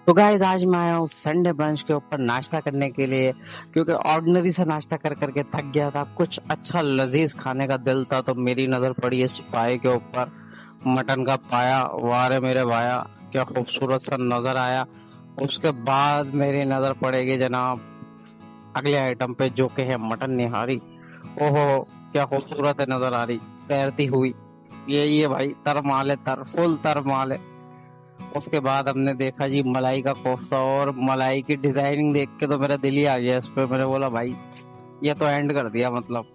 तो गाइस आज मैं आया हूँ संडे ब्रंच के ऊपर नाश्ता करने के लिए, क्योंकि ऑर्डिनरी से नाश्ता कर करके थक गया था। कुछ अच्छा लजीज खाने का दिल था, तो मेरी नजर पड़ी इस पाए के ऊपर। मटन का पाया, वाह रे मेरे भाया, क्या खूबसूरत सा नजर आया। उसके बाद मेरी नजर पड़ेगी जनाब अगले आइटम पे, जो कि है मटन निहारी। ओहो, क्या खूबसूरत है नजर आ रही, तैरती हुई। यही है भाई, तर माल है, तर फुल तर माल है। उसके बाद हमने देखा जी मलाई का कोफ्ता, और मलाई की डिजाइनिंग देख के तो मेरा दिल ही आ गया इस पे। मैंने बोला भाई ये तो एंड कर दिया मतलब।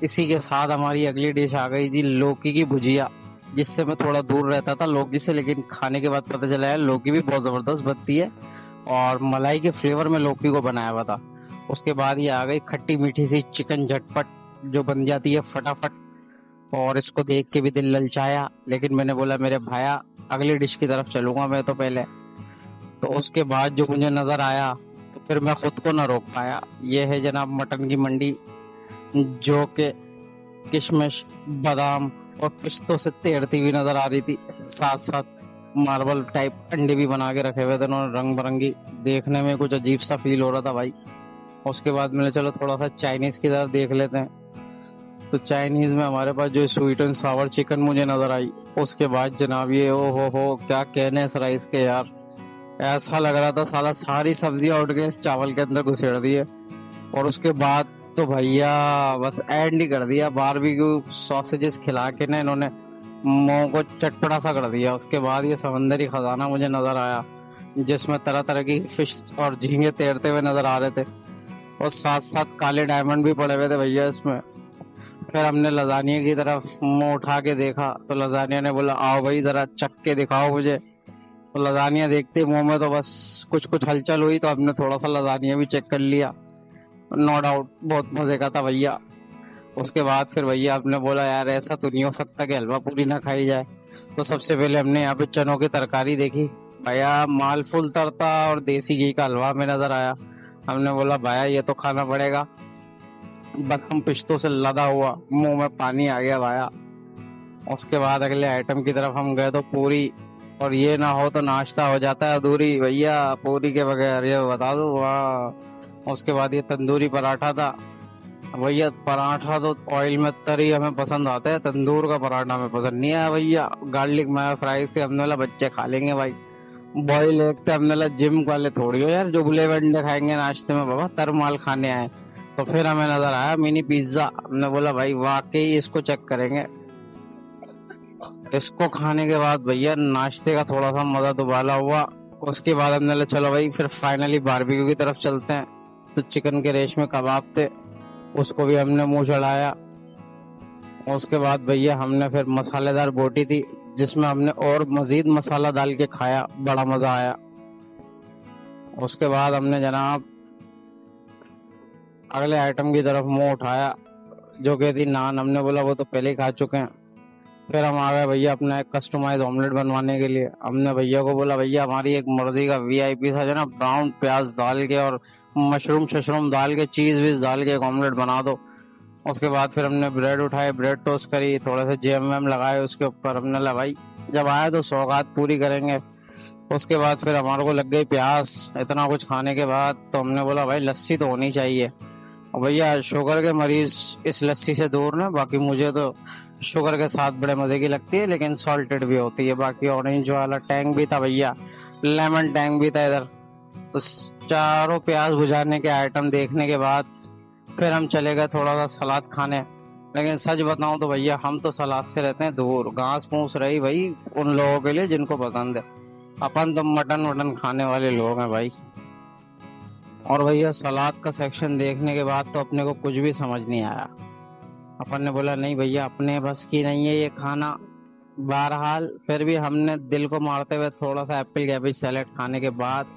इसी के साथ हमारी अगली डिश आ गई जी, लौकी की भुजिया, जिससे मैं थोड़ा दूर रहता था लौकी से, लेकिन खाने के बाद पता चला है लौकी भी बहुत जबरदस्त बनती है, और मलाई के फ्लेवर में लौकी को बनाया हुआ था। उसके बाद ये आ गई खट्टी मीठी सी चिकन झटपट, जो बन जाती है फटाफट। और इसको देख के भी दिल ललचाया, लेकिन मैंने बोला मेरे भाया अगली डिश की तरफ चलूंगा मैं तो पहले। तो उसके बाद जो मुझे नजर आया, तो फिर मैं खुद को न रोक पाया। ये है जनाब मटन की मंडी, जो कि किशमिश, बादाम और पिस्तों से तैरती हुई नजर आ रही थी। साथ साथ मार्बल टाइप अंडे भी बना के रखे हुए थे उन्होंने, रंग बिरंगी। देखने में कुछ अजीब सा फील हो रहा था भाई। उसके बाद मैंने चलो थोड़ा सा चाइनीज की तरफ देख लेते हैं। तो चाइनीज में हमारे पास जो स्वीट एंड सावर चिकन मुझे नजर आई। उसके बाद जनाब ये ओ हो, क्या कहने इस राइस के यार। ऐसा लग रहा था साला सारी सब्जियां उठ के इस चावल के अंदर घुसेड़ दी है। और उसके बाद तो भैया बस एंड ही कर दिया, बारबेक्यू सॉसेजेस खिला के ना इन्होंने मुंह को चटपटा सा कर दिया। उसके बाद ये समंदरी खजाना मुझे नजर आया, जिसमें तरह तरह की फिश और झींगे तैरते हुए नजर आ रहे थे, और साथ साथ काले डायमंड भी पड़े हुए थे भैया इसमें। फिर हमने लजानिया की तरफ मुंह उठा के देखा, तो लजानिया ने बोला आओ भाई जरा चख के दिखाओ मुझे। तो लजानिया देखते ही मुंह में तो बस कुछ कुछ हलचल हुई, तो हमने थोड़ा सा लजानिया भी चेक कर लिया। नो डाउट बहुत मजे का था भैया। उसके बाद फिर भैया आपने बोला यार ऐसा तो नहीं हो सकता कि हलवा पूरी ना खाई जाए। तो सबसे पहले हमने यहाँ पे चनों की तरकारी देखी। भैया माल फुल तरता और देसी घी का हलवा में नजर आया। हमने बोला भैया ये तो खाना पड़ेगा। बदाम पिस्तों से लदा हुआ, मुंह में पानी आ गया भाया। उसके बाद अगले आइटम की तरफ हम गए तो पूरी, और ये ना हो तो नाश्ता हो जाता है अधूरी भैया पूरी के बगैर, ये बता दो वाह। उसके बाद ये तंदूरी पराठा था भैया। पराठा तो ऑयल में तरी हमें पसंद आता है, तंदूर का पराठा हमें पसंद नहीं है भैया। गार्लिक मायो फ्राइज थे, हमने बोला बच्चे खा लेंगे भाई। बॉयल एग थे, हमने बोला जिम वाले थोड़ी हो यार जो बुले अंडे खाएंगे नाश्ते में, बाबा तर माल खाने आए। तो फिर हमें नजर आया मिनी पिज्जा, हमने बोला भाई वाकई इसको चेक करेंगे। इसको खाने के बाद भैया नाश्ते का थोड़ा सा मजा दुबाला हुआ। उसके बाद हमने बोला चलो भाई फिर फाइनली बारबेक्यू की तरफ चलते हैं। तो चिकन के रेशमे कबाब थे, उसको भी हमने मुंह चढ़ाया। उसके बाद भैया हमने फिर मसालेदार बोटी थी, जिसमें हमने और मजीद मसाला डाल के खाया, बड़ा मजा आया। उसके बाद हमने जनाब अगले आइटम की तरफ मुंह उठाया, जो कि थी नान। हमने बोला वो तो पहले ही खा चुके हैं। फिर हम आ गए भैया अपना एक कस्टमाइज ऑमलेट बनवाने के लिए। हमने भैया को बोला भैया हमारी एक मर्जी का वीआईपी था जो ना, ब्राउन प्याज डाल के और मशरूम शशरूम डाल के चीज वीज डाल के एक ऑमलेट बना दो। उसके बाद फिर हमने ब्रेड उठाए, ब्रेड टोस्ट करी, थोड़े से जैम वैम लगाए उसके ऊपर। हमने लगा भाई जब आए तो सौगात पूरी करेंगे। उसके बाद फिर हमारे को लग गई प्यास इतना कुछ खाने के बाद, तो हमने बोला भाई लस्सी तो होनी चाहिए। और भैया शुगर के मरीज इस लस्सी से दूर ना, बाकी मुझे तो शुगर के साथ बड़े मजे की लगती है, लेकिन सॉल्टेड भी होती है। बाकी ऑरेंज वाला टैंग भी था भैया, लेमन टैंग भी था इधर। तो चारों प्यास बुझाने के आइटम देखने के बाद फिर हम चले गए थोड़ा सा सलाद खाने। लेकिन सच बताऊं तो भैया हम तो सलाद से रहते हैं दूर, घास फूस रही भाई उन लोगों के लिए जिनको पसंद है। अपन तो मटन वटन खाने वाले लोग हैं भाई। और भैया सलाद का सेक्शन देखने के बाद तो अपने को कुछ भी समझ नहीं आया। अपन ने बोला नहीं भैया अपने बस की नहीं है ये खाना। बहरहाल फिर भी हमने दिल को मारते हुए थोड़ा सा एप्पल कैबेज सैलेड खाने के बाद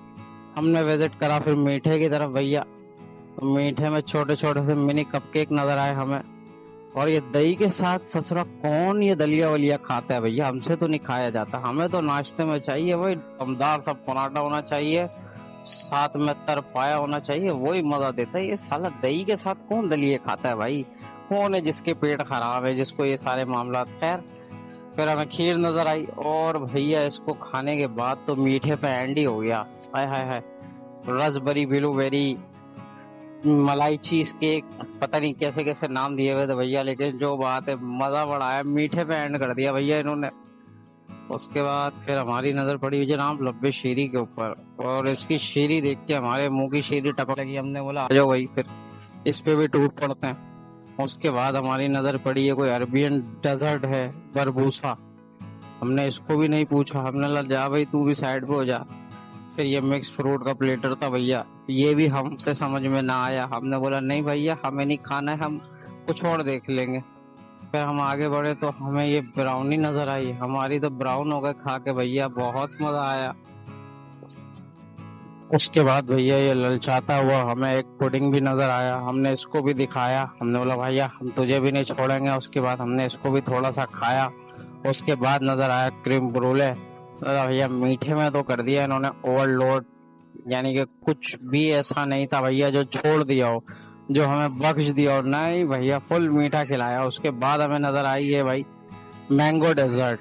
हमने विजिट करा फिर मीठे की तरफ भैया। तो मीठे में छोटे छोटे से मिनी कपकेक नजर आए हमें। और ये दही के साथ ससुरा कौन ये दलिया वलिया खाता है भैया, हमसे तो नहीं खाया जाता। हमें तो नाश्ते में चाहिए भाई दमदार सा पराठा होना चाहिए, साथ में तर पाया होना चाहिए, वही मजा देता है। ये साला दही के साथ कौन दलिया खाता है भाई, कौन है जिसके पेट खराब है, जिसको ये सारे मामला। खैर फिर हमें खीर नजर आई, और भैया इसको खाने के बाद तो मीठे पे एंड ही हो गया। हाय हाय हाय, रसबरी, ब्लूबेरी, मलाई चीज केक, पता नहीं कैसे कैसे नाम दिए हुए थे भैया, लेकिन जो बात है मजा बड़ा आया, मीठे पे एंड कर दिया भैया इन्होंने। उसके बाद फिर हमारी नजर पड़ी जनाब लब्बे शीरी के ऊपर, और इसकी शीरी देख के हमारे मुंह की शीरी टपक लगी। हमने बोला आ जाओ भाई, फिर इस पे भी टूट पड़ते हैं। उसके बाद हमारी नजर पड़ी है कोई अरबियन डेजर्ट है, बरबूसा। हमने इसको भी नहीं पूछा, हमने बोला जा भाई तू भी साइड पे हो जा। फिर ये मिक्स फ्रूट का प्लेटर था भैया, ये भी हमसे समझ में ना आया। हमने बोला नहीं भैया हमें नहीं खाना है, हम कुछ और देख लेंगे। फिर हम आगे बढ़े तो हमें ये ब्राउनी नजर आई, हमारी तो ब्राउन हो गए खा के भैया, बहुत मजा आया। उसके बाद भैया ये ललचाता हुआ हमें एक पुडिंग भी नजर आया, हमने इसको भी दिखाया। हमने बोला भैया हम तुझे भी नहीं छोड़ेंगे। उसके बाद हमने इसको भी थोड़ा सा खाया। उसके बाद नजर आया क्रीम ब्रूले। भैया मीठे में तो कर दिया इन्होंने ओवरलोड, यानी कि कुछ भी ऐसा नहीं था भैया जो छोड़ दिया हो, जो हमें बख्श दिया हो, नहीं भैया फुल मीठा खिलाया। उसके बाद हमें नजर आई है भाई मैंगो डेजर्ट।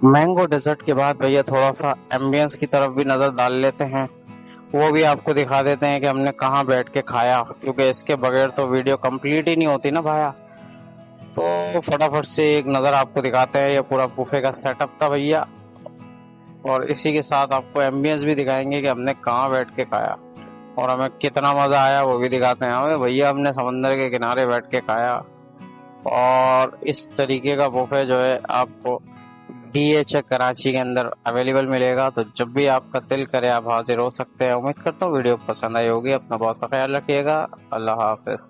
मैंगो डेजर्ट के बाद भैया थोड़ा सा एम्बियंस की तरफ भी नजर डाल लेते हैं, वो भी आपको दिखा देते हैं कि हमने कहाँ बैठ के खाया, क्योंकि इसके बगैर तो वीडियो कंप्लीट ही नहीं होती ना भाया। तो फटाफट से एक नज़र आपको दिखाते हैं, ये पूरा बुफे का सेटअप था भैया, और इसी के साथ आपको एम्बियंस भी दिखाएंगे कि हमने कहाँ बैठ के खाया और हमें कितना मज़ा आया वो भी दिखाते हैं। हमें भैया हमने समंदर के किनारे बैठ के खाया, और इस तरीके का बुफे जो है आपको DH कराची के अंदर अवेलेबल मिलेगा। तो जब भी आपका दिल करे आप हाजिर हो सकते हैं। उम्मीद करता हूँ वीडियो पसंद आई होगी। अपना बहुत सा ख्याल रखिएगा। अल्लाह हाफिज।